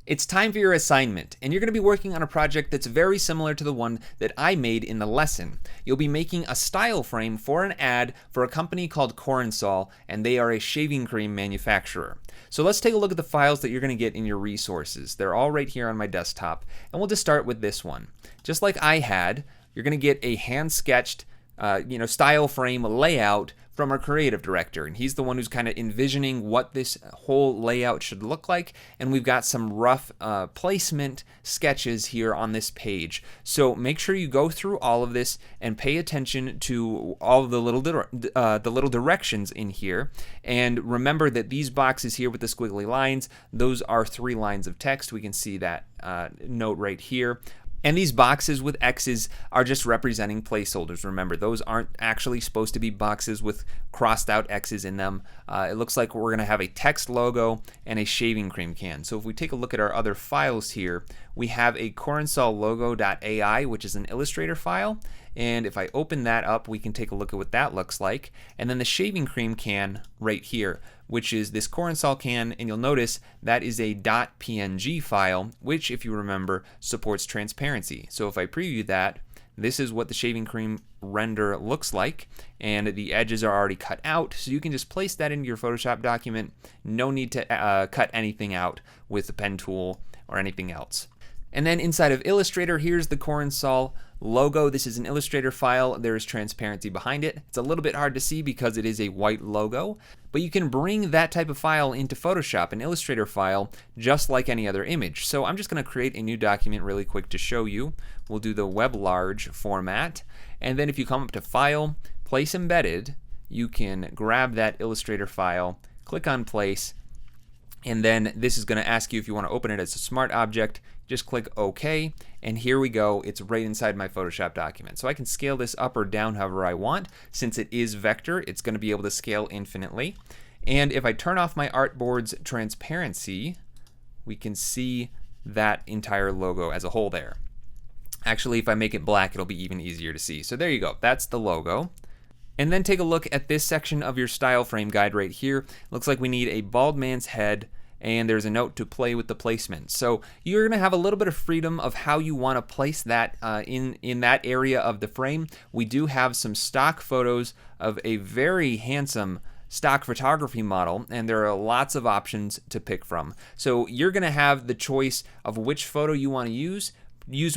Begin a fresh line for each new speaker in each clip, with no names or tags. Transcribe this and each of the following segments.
It's time for your assignment, and you're going to be working on a project that's very similar to the one that I made in the lesson. You'll be making a style frame for an ad for a company called Corensol, and they are a shaving cream manufacturer. So let's take a look at the files that you're going to get in your resources. They're all right here on my desktop, and we'll just start with this one. Just like I had, you're going to get a hand-sketched style frame layout from our creative director, and he's the one who's kind of envisioning what this whole layout should look like, and we've got some rough placement sketches here on this page. So make sure you go through all of this and pay attention to all of the little directions in here, and remember that these boxes here with the squiggly lines, those are 3 lines of text. We can see that note right here. And these boxes with X's are just representing placeholders. Remember, those aren't actually supposed to be boxes with crossed out X's in them. It looks like we're going to have a text logo and a shaving cream can. So if we take a look at our other files here, we have a CorensolLogo.ai, which is an Illustrator file. And if I open that up, we can take a look at what that looks like. And then the shaving cream can right here, which is this Corensol can, and you'll notice that is a .png file, which, if you remember, supports transparency. So if I preview that, this is what the shaving cream render looks like, and the edges are already cut out, so you can just place that into your Photoshop document. No need to cut anything out with the pen tool or anything else. And then inside of Illustrator, here's the Corensol logo. This is an Illustrator file. There is transparency behind it. It's a little bit hard to see because it is a white logo, but you can bring that type of file into Photoshop, an Illustrator file, just like any other image. So I'm just going to create a new document really quick to show you. We'll do the Web Large format, and then if you come up to File, Place Embedded, you can grab that Illustrator file, click on Place, and then this is going to ask you if you want to open it as a smart object. Just click OK, and here we go. It's right inside my Photoshop document. So I can scale this up or down however I want. Since it is vector, it's going to be able to scale infinitely. And if I turn off my artboard's transparency, we can see that entire logo as a whole there. Actually, if I make it black, it'll be even easier to see. So there you go. That's the logo. And then take a look at this section of your style frame guide right here. Looks like we need a bald man's head, and there's a note to play with the placement. So you're going to have a little bit of freedom of how you want to place that in that area of the frame. We do have some stock photos of a very handsome stock photography model, and there are lots of options to pick from. So you're going to have the choice of which photo you want to use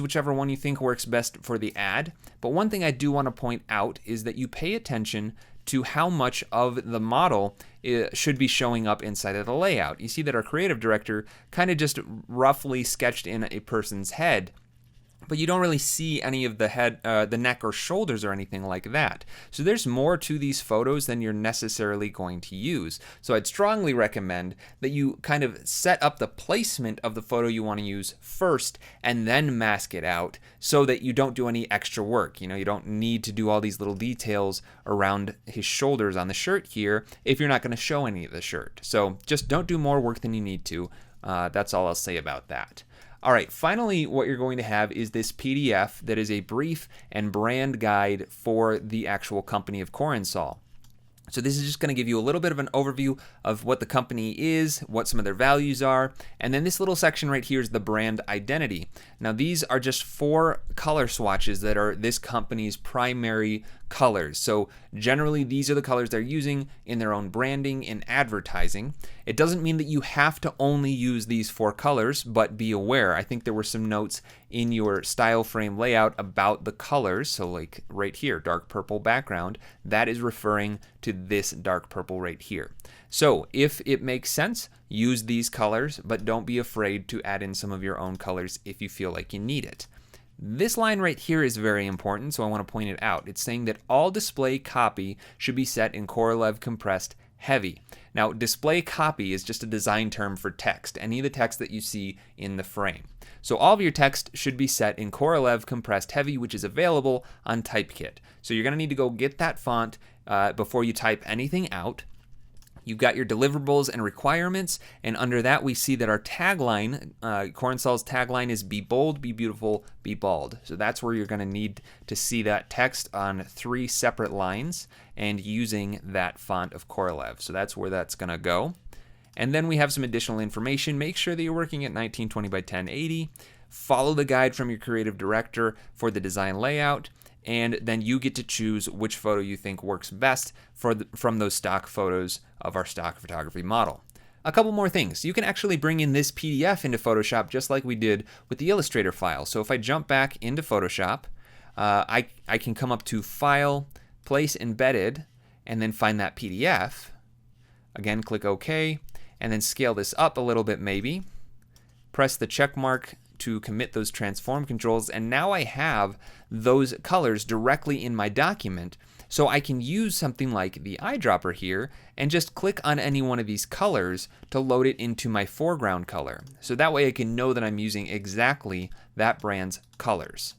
whichever one you think works best for the ad. But one thing I do want to point out is that you pay attention to how much of the model should be showing up inside of the layout. You see that our creative director kind of just roughly sketched in a person's head, but you don't really see any of the head, the neck or shoulders or anything like that. So there's more to these photos than you're necessarily going to use. So I'd strongly recommend that you kind of set up the placement of the photo you want to use first and then mask it out so that you don't do any extra work. You don't need to do all these little details around his shoulders on the shirt here if you're not going to show any of the shirt. So just don't do more work than you need to. That's all I'll say about that. All right, finally, what you're going to have is this PDF that is a brief and brand guide for the actual company of Corensol. So this is just going to give you a little bit of an overview of what the company is, what some of their values are, and then this little section right here is the brand identity. Now these are just 4 color swatches that are this company's primary colors. So generally these are the colors they're using in their own branding and advertising. It doesn't mean that you have to only use these 4 colors, but be aware. I think there were some notes in your style frame layout about the colors. So like right here, dark purple background, that is referring to this dark purple right here. So if it makes sense, use these colors, but don't be afraid to add in some of your own colors if you feel like you need it. This line right here is very important, so I want to point it out. It's saying that all display copy should be set in Korolev compressed heavy. Now, display copy is just a design term for text, any of the text that you see in the frame. So all of your text should be set in Korolev compressed heavy, which is available on Typekit. So you're going to need to go get that font before you type anything out. You've got your deliverables and requirements, and under that we see that our tagline, Corensol's tagline is be bold, be beautiful, be bald. So that's where you're going to need to see that text on 3 separate lines and using that font of Korolev. So that's where that's going to go. And then we have some additional information. Make sure that you're working at 1920 by 1080. Follow the guide from your creative director for the design layout, and then you get to choose which photo you think works best from those stock photos of our stock photography model. A couple more things. You can actually bring in this PDF into Photoshop just like we did with the Illustrator file. So if I jump back into Photoshop, I can come up to File, Place Embedded, and then find that PDF. Again, click OK, and then scale this up a little bit maybe. Press the check mark to commit those transform controls, and now I have those colors directly in my document. So I can use something like the eyedropper here and just click on any one of these colors to load it into my foreground color. So that way I can know that I'm using exactly that brand's colors.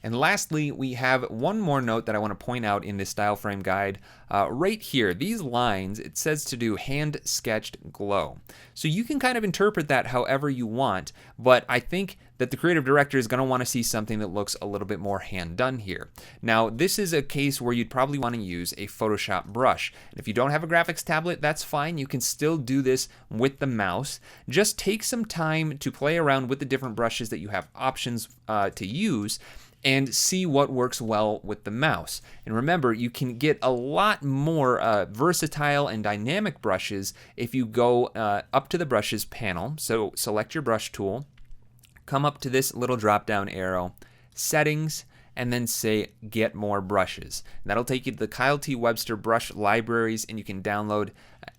And lastly, we have one more note that I want to point out in this style frame guide. Right here, these lines, it says to do hand sketched glow. So you can kind of interpret that however you want, but I think that the creative director is going to want to see something that looks a little bit more hand done here. Now, this is a case where you'd probably want to use a Photoshop brush. And if you don't have a graphics tablet, that's fine. You can still do this with the mouse. Just take some time to play around with the different brushes that you have options to use, and see what works well with the mouse. And remember, you can get a lot more versatile and dynamic brushes if you go up to the brushes panel. So select your brush tool, come up to this little drop down arrow, settings, and then say get more brushes. And that'll take you to the Kyle T. Webster brush libraries, and you can download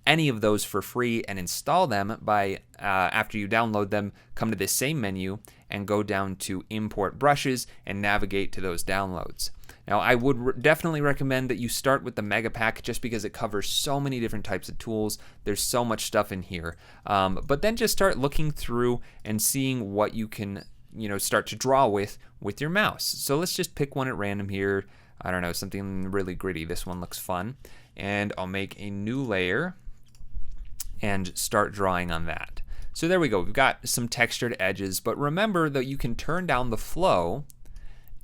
any of those for free and install them by, after you download them, come to this same menu and go down to import brushes and navigate to those downloads. Now, I would definitely recommend that you start with the Mega Pack just because it covers so many different types of tools. There's so much stuff in here. But then just start looking through and seeing what you can, start to draw with your mouse. So let's just pick one at random here. I don't know, something really gritty. This one looks fun. And I'll make a new layer and start drawing on that. So there we go. We've got some textured edges, but remember that you can turn down the flow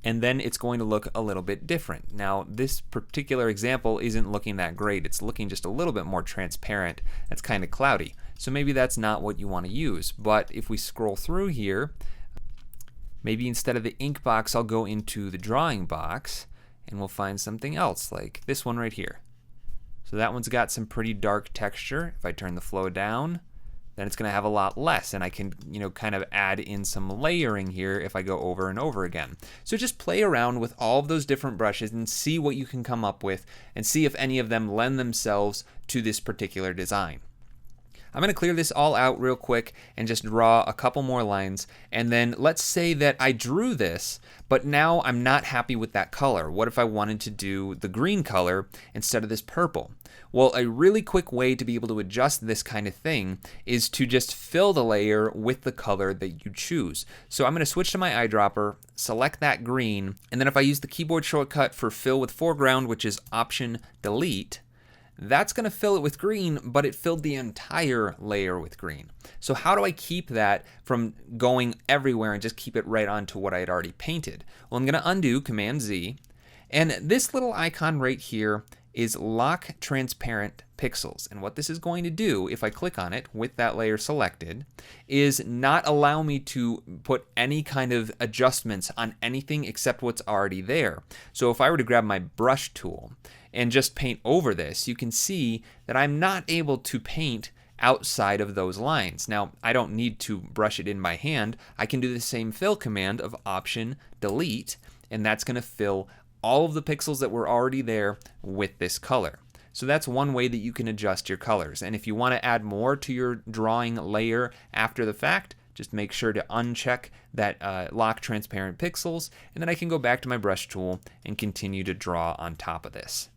and then it's going to look a little bit different. Now, this particular example isn't looking that great. It's looking just a little bit more transparent. It's kind of cloudy. So maybe that's not what you want to use. But if we scroll through here, maybe instead of the ink box, I'll go into the drawing box and we'll find something else like this one right here. So that one's got some pretty dark texture. If I turn the flow down, then it's going to have a lot less, and I can, kind of add in some layering here if I go over and over again. So just play around with all of those different brushes and see what you can come up with and see if any of them lend themselves to this particular design. I'm going to clear this all out real quick and just draw a couple more lines, and then let's say that I drew this, but now I'm not happy with that color. What if I wanted to do the green color instead of this purple? Well, a really quick way to be able to adjust this kind of thing is to just fill the layer with the color that you choose. So I'm going to switch to my eyedropper, select that green, and then if I use the keyboard shortcut for fill with foreground, which is Option Delete, that's going to fill it with green, but it filled the entire layer with green. So how do I keep that from going everywhere and just keep it right onto what I had already painted? Well, I'm going to undo, Command Z, and this little icon right here is Lock Transparent Pixels. And what this is going to do, if I click on it with that layer selected, is not allow me to put any kind of adjustments on anything except what's already there. So if I were to grab my brush tool and just paint over this, you can see that I'm not able to paint outside of those lines. Now, I don't need to brush it in my hand. I can do the same fill command of Option Delete, and that's going to fill all of the pixels that were already there with this color. So that's one way that you can adjust your colors. And if you want to add more to your drawing layer after the fact, just make sure to uncheck that Lock Transparent Pixels, and then I can go back to my brush tool and continue to draw on top of this.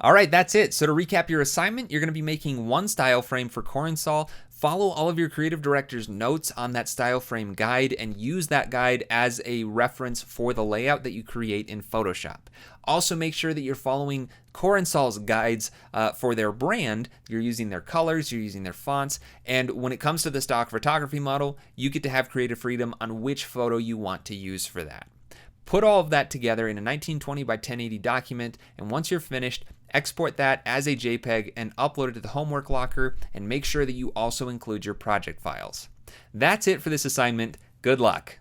All right, that's it. So to recap your assignment, you're going to be making one style frame for Corensol. Follow all of your creative director's notes on that style frame guide and use that guide as a reference for the layout that you create in Photoshop. Also make sure that you're following Corensol's guides for their brand. You're using their colors, you're using their fonts, and when it comes to the stock photography model, you get to have creative freedom on which photo you want to use for that. Put all of that together in a 1920 by 1080 document, and once you're finished, Export that as a JPEG and upload it to the Homework Locker, and make sure that you also include your project files. That's it for this assignment. Good luck.